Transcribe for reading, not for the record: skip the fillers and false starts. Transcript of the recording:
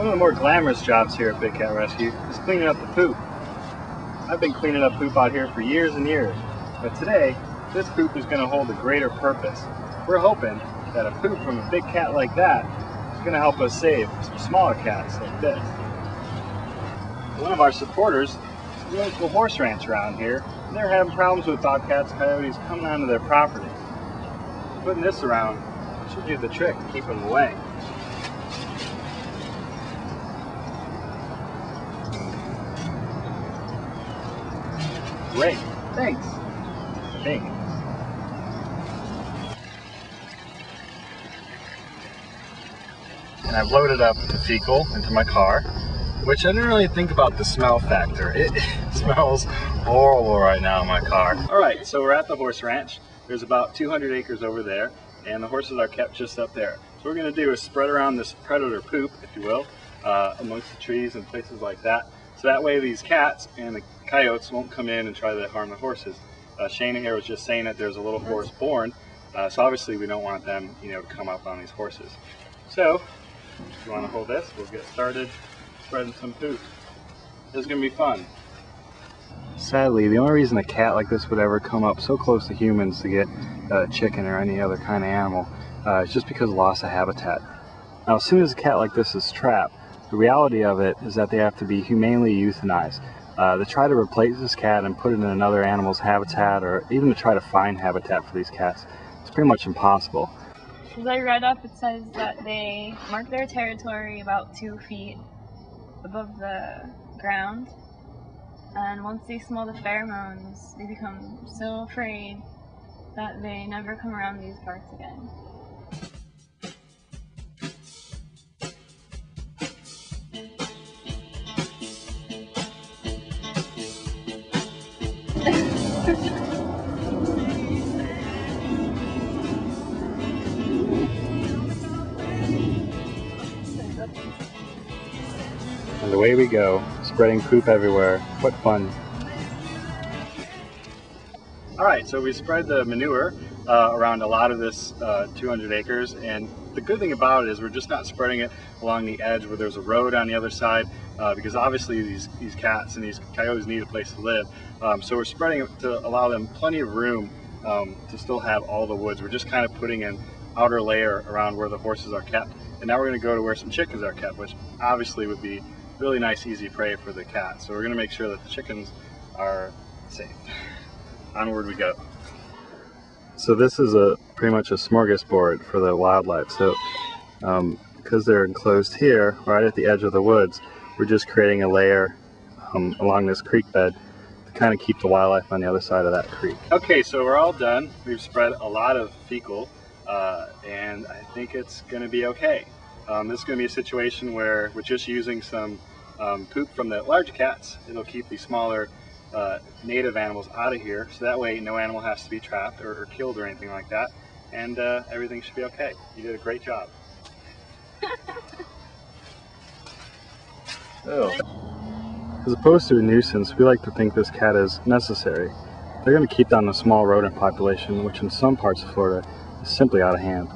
One of the more glamorous jobs here at Big Cat Rescue is cleaning up the poop. I've been cleaning up poop out here for years and years, but today, this poop is going to hold a greater purpose. We're hoping that a poop from a big cat like that is going to help us save some smaller cats like this. One of our supporters is a local horse ranch around here, and they're having problems with bobcats, coyotes coming onto their property. Putting this around should do the trick to keep them away. Great, thanks. Thanks. And I've loaded up the fecal into my car, which I didn't really think about the smell factor. It smells horrible right now in my car. All right, so we're at the horse ranch. There's about 200 acres over there, and the horses are kept just up there. So what we're gonna do is spread around this predator poop, if you will, amongst the trees and places like that. So that way these cats and the coyotes won't come in and try to harm the horses. Shana here was just saying that there's a little horse born, so obviously we don't want them, to come up on these horses. So, if you want to hold this, we'll get started spreading some poop. This is going to be fun. Sadly, the only reason a cat like this would ever come up so close to humans to get a chicken or any other kind of animal is just because of loss of habitat. Now, as soon as a cat like this is trapped, the reality of it is that they have to be humanely euthanized. To try to replace this cat and put it in another animal's habitat, or even to try to find habitat for these cats, it's pretty much impossible. As I read up, it says that they mark their territory about 2 feet above the ground, and once they smell the pheromones, they become so afraid that they never come around these parts again. And away we go, spreading poop everywhere. What fun. Alright, so we spread the manure around a lot of this 200 acres, and the good thing about it is we're just not spreading it along the edge where there's a road on the other side, because obviously these cats and these coyotes need a place to live. So we're spreading it to allow them plenty of room to still have all the woods. We're just kind of putting an outer layer around where the horses are kept. And now we're going to go to where some chickens are kept, which obviously would be really nice, easy prey for the cats. So we're going to make sure that the chickens are safe. Onward we go. So this is pretty much a smorgasbord for the wildlife. So because they're enclosed here, right at the edge of the woods, we're just creating a layer along this creek bed to kind of keep the wildlife on the other side of that creek. Okay, so we're all done. We've spread a lot of fecal, and I think it's going to be okay. This is going to be a situation where we're just using some poop from the large cats. It'll keep the smaller native animals out of here, so that way no animal has to be trapped or killed or anything like that, and everything should be okay. You did a great job. Oh. As opposed to a nuisance, we like to think this cat is necessary. They're going to keep down the small rodent population, which in some parts of Florida is simply out of hand.